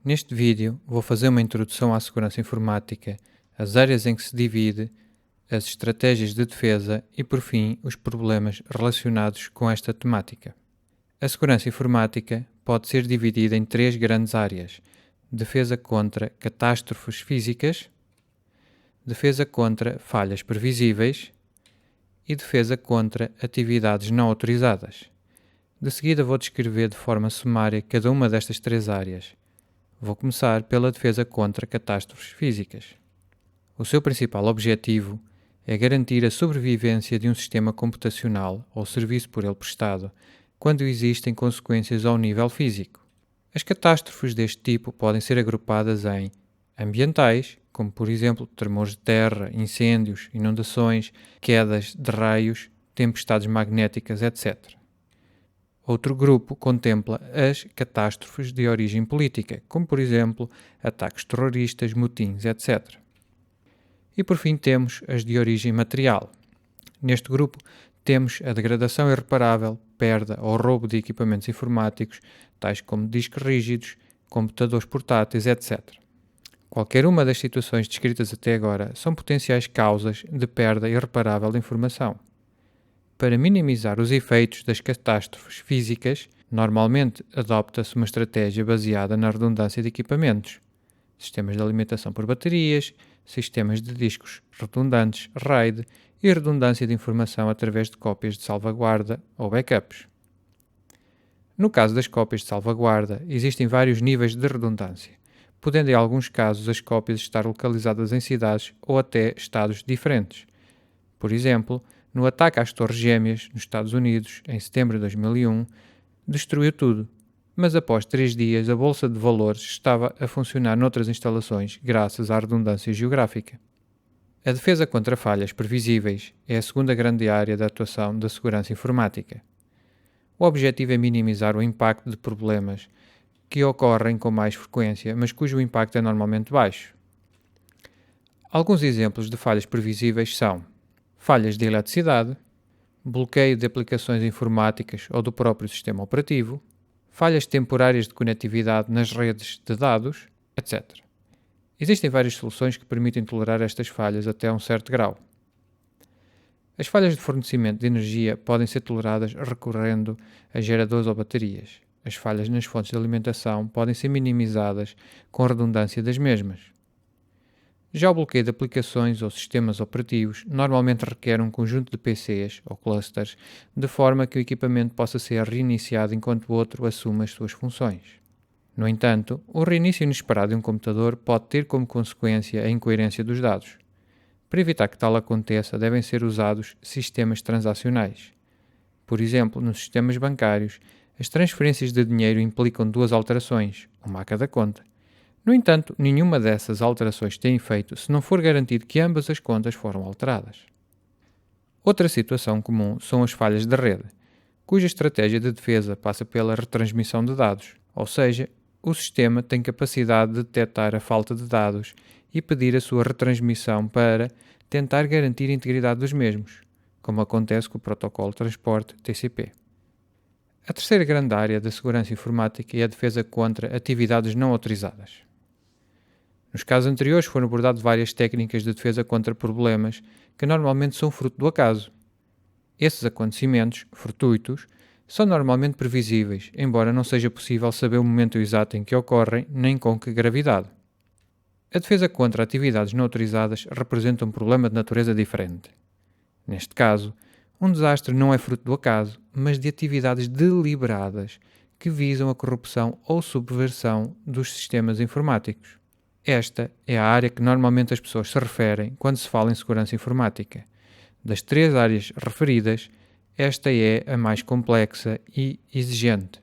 Neste vídeo vou fazer uma introdução à segurança informática, as áreas em que se divide, as estratégias de defesa e, por fim, os problemas relacionados com esta temática. A segurança informática pode ser dividida em três grandes áreas: defesa contra catástrofes físicas, defesa contra falhas previsíveis e defesa contra atividades não autorizadas. De seguida vou descrever de forma sumária cada uma destas três áreas. Vou começar pela defesa contra catástrofes físicas. O seu principal objetivo é garantir a sobrevivência de um sistema computacional ou serviço por ele prestado quando existem consequências ao nível físico. As catástrofes deste tipo podem ser agrupadas em ambientais, como por exemplo tremores de terra, incêndios, inundações, quedas de raios, tempestades magnéticas, etc. Outro grupo contempla as catástrofes de origem política, como por exemplo ataques terroristas, motins, etc. E por fim temos as de origem material. Neste grupo temos a degradação irreparável, perda ou roubo de equipamentos informáticos, tais como discos rígidos, computadores portáteis, etc. Qualquer uma das situações descritas até agora são potenciais causas de perda irreparável de informação. Para minimizar os efeitos das catástrofes físicas, normalmente adopta-se uma estratégia baseada na redundância de equipamentos, sistemas de alimentação por baterias, sistemas de discos redundantes, RAID, e redundância de informação através de cópias de salvaguarda ou backups. No caso das cópias de salvaguarda, existem vários níveis de redundância, podendo em alguns casos as cópias estar localizadas em cidades ou até estados diferentes. Por exemplo, no ataque às Torres Gêmeas, nos Estados Unidos, em setembro de 2001, destruiu tudo, mas após 3 dias a bolsa de valores estava a funcionar noutras instalações graças à redundância geográfica. A defesa contra falhas previsíveis é a segunda grande área de atuação da segurança informática. O objetivo é minimizar o impacto de problemas que ocorrem com mais frequência, mas cujo impacto é normalmente baixo. Alguns exemplos de falhas previsíveis são falhas de eletricidade, bloqueio de aplicações informáticas ou do próprio sistema operativo, falhas temporárias de conectividade nas redes de dados, etc. Existem várias soluções que permitem tolerar estas falhas até um certo grau. As falhas de fornecimento de energia podem ser toleradas recorrendo a geradores ou baterias. As falhas nas fontes de alimentação podem ser minimizadas com a redundância das mesmas. Já o bloqueio de aplicações ou sistemas operativos normalmente requer um conjunto de PCs ou clusters, de forma que o equipamento possa ser reiniciado enquanto o outro assume as suas funções. No entanto, o reinício inesperado de um computador pode ter como consequência a incoerência dos dados. Para evitar que tal aconteça, devem ser usados sistemas transacionais. Por exemplo, nos sistemas bancários, as transferências de dinheiro implicam 2 alterações, uma a cada conta. No entanto, nenhuma dessas alterações tem efeito se não for garantido que ambas as contas foram alteradas. Outra situação comum são as falhas de rede, cuja estratégia de defesa passa pela retransmissão de dados, ou seja, o sistema tem capacidade de detectar a falta de dados e pedir a sua retransmissão para tentar garantir a integridade dos mesmos, como acontece com o protocolo de transporte TCP. A terceira grande área da segurança informática é a defesa contra atividades não autorizadas. Nos casos anteriores foram abordadas várias técnicas de defesa contra problemas que normalmente são fruto do acaso. Esses acontecimentos, fortuitos, são normalmente previsíveis, embora não seja possível saber o momento exato em que ocorrem nem com que gravidade. A defesa contra atividades não autorizadas representa um problema de natureza diferente. Neste caso, um desastre não é fruto do acaso, mas de atividades deliberadas que visam a corrupção ou subversão dos sistemas informáticos. Esta é a área que normalmente as pessoas se referem quando se fala em segurança informática. Das 3 áreas referidas, esta é a mais complexa e exigente.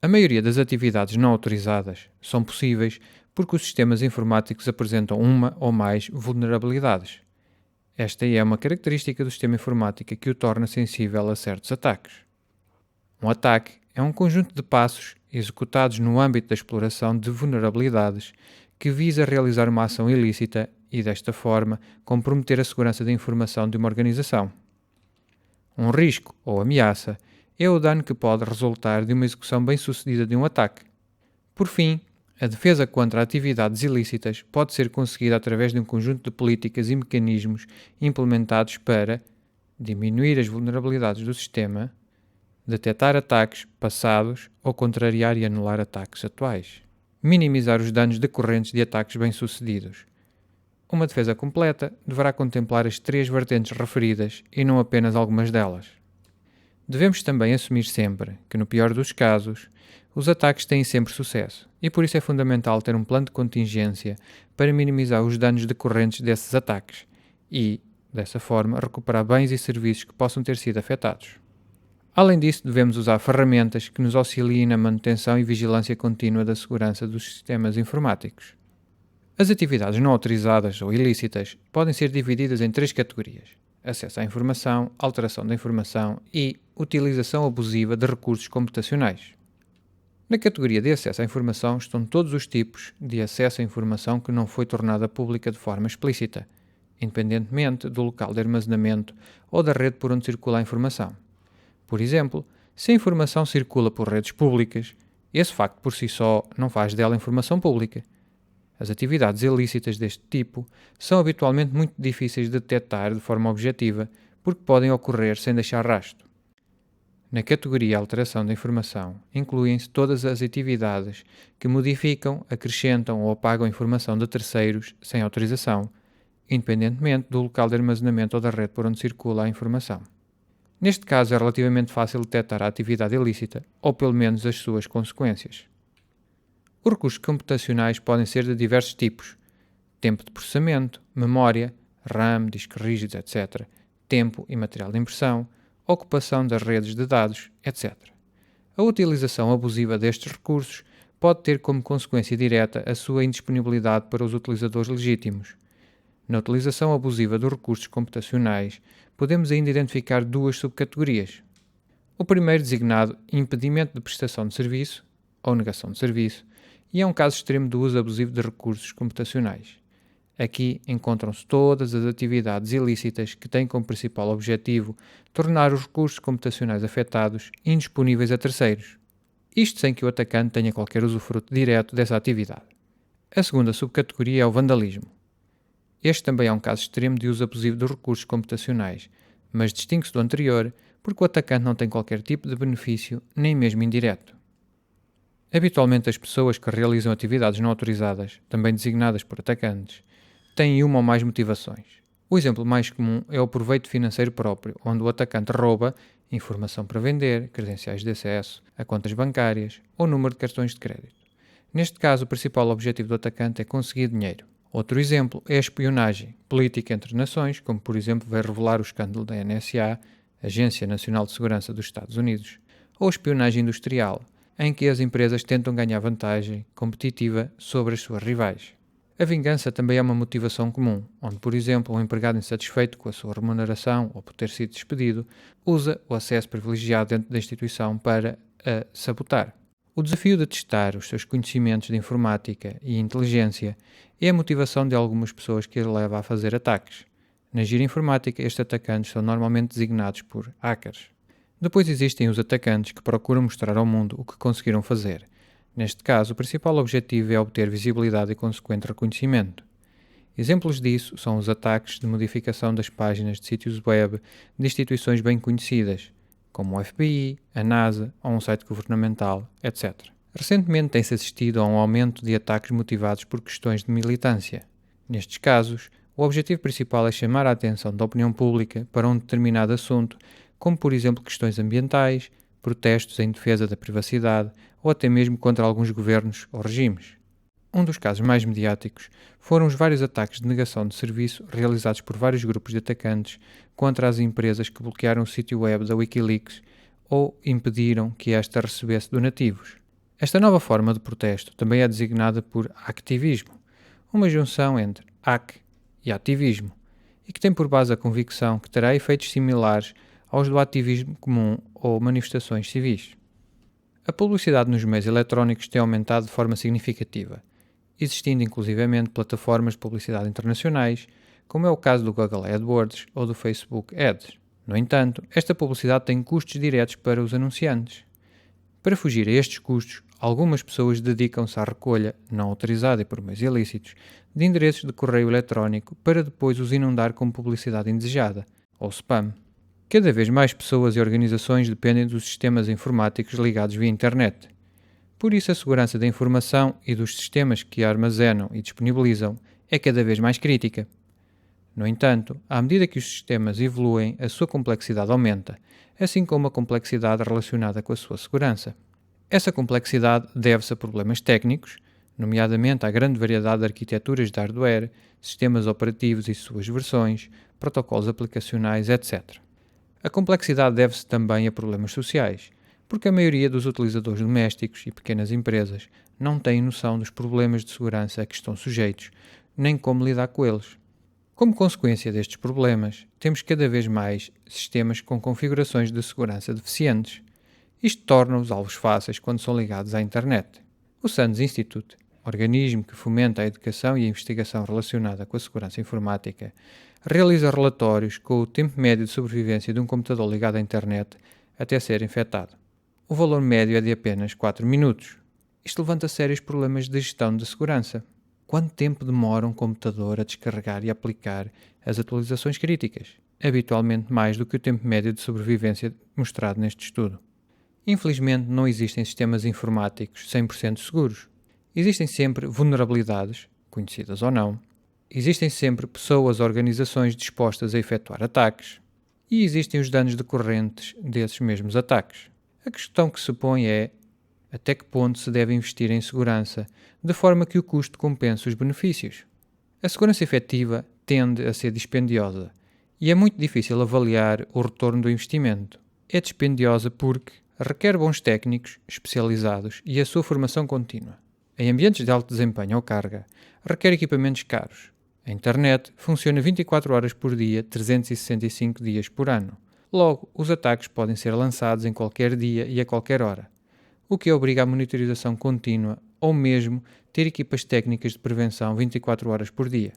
A maioria das atividades não autorizadas são possíveis porque os sistemas informáticos apresentam uma ou mais vulnerabilidades. Esta é uma característica do sistema informático que o torna sensível a certos ataques. Um ataque é um conjunto de passos executados no âmbito da exploração de vulnerabilidades que visa realizar uma ação ilícita e, desta forma, comprometer a segurança da informação de uma organização. Um risco ou ameaça é o dano que pode resultar de uma execução bem-sucedida de um ataque. Por fim, A defesa contra atividades ilícitas pode ser conseguida através de um conjunto de políticas e mecanismos implementados para diminuir as vulnerabilidades do sistema, detectar ataques passados ou contrariar e anular ataques atuais, minimizar os danos decorrentes de ataques bem-sucedidos. Uma defesa completa deverá contemplar as 3 vertentes referidas e não apenas algumas delas. Devemos também assumir sempre que, no pior dos casos, os ataques têm sempre sucesso e por isso é fundamental ter um plano de contingência para minimizar os danos decorrentes desses ataques e, dessa forma, recuperar bens e serviços que possam ter sido afetados. Além disso, devemos usar ferramentas que nos auxiliem na manutenção e vigilância contínua da segurança dos sistemas informáticos. As atividades não autorizadas ou ilícitas podem ser divididas em 3 categorias: acesso à informação, alteração da informação e utilização abusiva de recursos computacionais. Na categoria de acesso à informação estão todos os tipos de acesso à informação que não foi tornada pública de forma explícita, independentemente do local de armazenamento ou da rede por onde circula a informação. Por exemplo, se a informação circula por redes públicas, esse facto por si só não faz dela informação pública. As atividades ilícitas deste tipo são habitualmente muito difíceis de detectar de forma objetiva, porque podem ocorrer sem deixar rastro. Na categoria alteração da informação, incluem-se todas as atividades que modificam, acrescentam ou apagam informação de terceiros sem autorização, independentemente do local de armazenamento ou da rede por onde circula a informação. Neste caso, é relativamente fácil detectar a atividade ilícita, ou pelo menos as suas consequências. Os recursos computacionais podem ser de diversos tipos: tempo de processamento, memória, RAM, discos rígidos, etc., tempo e material de impressão, ocupação das redes de dados, etc. A utilização abusiva destes recursos pode ter como consequência direta a sua indisponibilidade para os utilizadores legítimos. Na utilização abusiva dos recursos computacionais, podemos ainda identificar 2 subcategorias. O primeiro designado impedimento de prestação de serviço, ou negação de serviço, e é um caso extremo do uso abusivo de recursos computacionais. Aqui encontram-se todas as atividades ilícitas que têm como principal objetivo tornar os recursos computacionais afetados indisponíveis a terceiros. Isto sem que o atacante tenha qualquer usufruto direto dessa atividade. A segunda subcategoria é o vandalismo. Este também é um caso extremo de uso abusivo dos recursos computacionais, mas distingue-se do anterior porque o atacante não tem qualquer tipo de benefício, nem mesmo indireto. Habitualmente as pessoas que realizam atividades não autorizadas, também designadas por atacantes, têm uma ou mais motivações. O exemplo mais comum é o proveito financeiro próprio, onde o atacante rouba informação para vender, credenciais de acesso a contas bancárias ou número de cartões de crédito. Neste caso, o principal objetivo do atacante é conseguir dinheiro. Outro exemplo é a espionagem política entre nações, como por exemplo vai revelar o escândalo da NSA, Agência Nacional de Segurança dos Estados Unidos, ou espionagem industrial, em que as empresas tentam ganhar vantagem competitiva sobre as suas rivais. A vingança também é uma motivação comum, onde, por exemplo, um empregado insatisfeito com a sua remuneração ou por ter sido despedido, usa o acesso privilegiado dentro da instituição para a sabotar. O desafio de testar os seus conhecimentos de informática e inteligência é a motivação de algumas pessoas que as leva a fazer ataques. Na gíria informática, estes atacantes são normalmente designados por hackers. Depois existem os atacantes que procuram mostrar ao mundo o que conseguiram fazer. Neste caso, o principal objetivo é obter visibilidade e consequente reconhecimento. Exemplos disso são os ataques de modificação das páginas de sítios web de instituições bem conhecidas, como o FBI, a NASA ou um site governamental, etc. Recentemente tem-se assistido a um aumento de ataques motivados por questões de militância. Nestes casos, o objetivo principal é chamar a atenção da opinião pública para um determinado assunto, como por exemplo questões ambientais, protestos em defesa da privacidade ou até mesmo contra alguns governos ou regimes. Um dos casos mais mediáticos foram os vários ataques de negação de serviço realizados por vários grupos de atacantes contra as empresas que bloquearam o sítio web da Wikileaks ou impediram que esta recebesse donativos. Esta nova forma de protesto também é designada por hacktivismo, uma junção entre hack e ativismo, e que tem por base a convicção que terá efeitos similares aos do ativismo comum ou manifestações civis. A publicidade nos meios eletrónicos tem aumentado de forma significativa, existindo inclusivamente plataformas de publicidade internacionais, como é o caso do Google AdWords ou do Facebook Ads. No entanto, esta publicidade tem custos diretos para os anunciantes. Para fugir a estes custos, algumas pessoas dedicam-se à recolha, não autorizada e por meios ilícitos, de endereços de correio eletrónico para depois os inundar com publicidade indesejada, ou spam. Cada vez mais pessoas e organizações dependem dos sistemas informáticos ligados via internet. Por isso, a segurança da informação e dos sistemas que a armazenam e disponibilizam é cada vez mais crítica. No entanto, à medida que os sistemas evoluem, a sua complexidade aumenta, assim como a complexidade relacionada com a sua segurança. Essa complexidade deve-se a problemas técnicos, nomeadamente à grande variedade de arquiteturas de hardware, sistemas operativos e suas versões, protocolos aplicacionais, etc. A complexidade deve-se também a problemas sociais, porque a maioria dos utilizadores domésticos e pequenas empresas não têm noção dos problemas de segurança a que estão sujeitos, nem como lidar com eles. Como consequência destes problemas, temos cada vez mais sistemas com configurações de segurança deficientes. Isto torna-os alvos fáceis quando são ligados à internet. O SANS Institute, organismo que fomenta a educação e a investigação relacionada com a segurança informática, realiza relatórios com o tempo médio de sobrevivência de um computador ligado à internet até ser infectado. O valor médio é de apenas 4 minutos. Isto levanta sérios problemas de gestão de segurança. Quanto tempo demora um computador a descarregar e aplicar as atualizações críticas? Habitualmente mais do que o tempo médio de sobrevivência mostrado neste estudo. Infelizmente, não existem sistemas informáticos 100% seguros. Existem sempre vulnerabilidades, conhecidas ou não. Existem sempre pessoas ou organizações dispostas a efetuar ataques. E existem os danos decorrentes desses mesmos ataques. A questão que se põe é: até que ponto se deve investir em segurança, de forma que o custo compense os benefícios? A segurança efetiva tende a ser dispendiosa e é muito difícil avaliar o retorno do investimento. É dispendiosa porque requer bons técnicos especializados e a sua formação contínua. Em ambientes de alto desempenho ou carga, requer equipamentos caros. A internet funciona 24 horas por dia, 365 dias por ano. Logo, os ataques podem ser lançados em qualquer dia e a qualquer hora, o que obriga a monitorização contínua ou mesmo ter equipas técnicas de prevenção 24 horas por dia.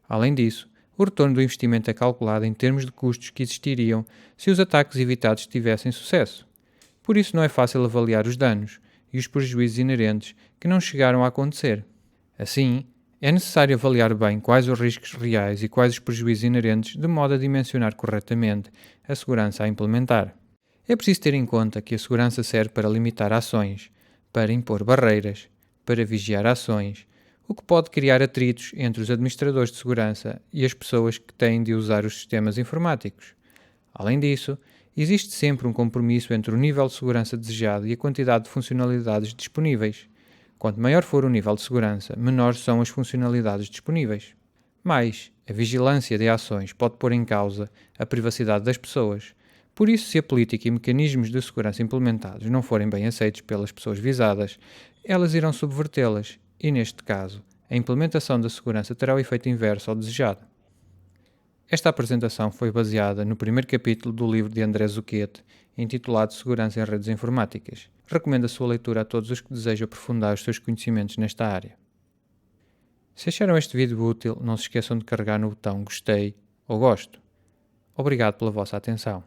Além disso, o retorno do investimento é calculado em termos de custos que existiriam se os ataques evitados tivessem sucesso. Por isso não é fácil avaliar os danos e os prejuízos inerentes que não chegaram a acontecer. Assim, é necessário avaliar bem quais os riscos reais e quais os prejuízos inerentes de modo a dimensionar corretamente a segurança a implementar. É preciso ter em conta que a segurança serve para limitar ações, para impor barreiras, para vigiar ações, o que pode criar atritos entre os administradores de segurança e as pessoas que têm de usar os sistemas informáticos. Além disso, existe sempre um compromisso entre o nível de segurança desejado e a quantidade de funcionalidades disponíveis. Quanto maior for o nível de segurança, menores são as funcionalidades disponíveis. Mais, a vigilância de ações pode pôr em causa a privacidade das pessoas. Por isso, se a política e mecanismos de segurança implementados não forem bem aceitos pelas pessoas visadas, elas irão subvertê-las e, neste caso, a implementação da segurança terá o efeito inverso ao desejado. Esta apresentação foi baseada no primeiro capítulo do livro de André Zucchet, intitulado Segurança em Redes Informáticas. Recomendo a sua leitura a todos os que desejam aprofundar os seus conhecimentos nesta área. Se acharam este vídeo útil, não se esqueçam de carregar no botão Gostei ou Gosto. Obrigado pela vossa atenção.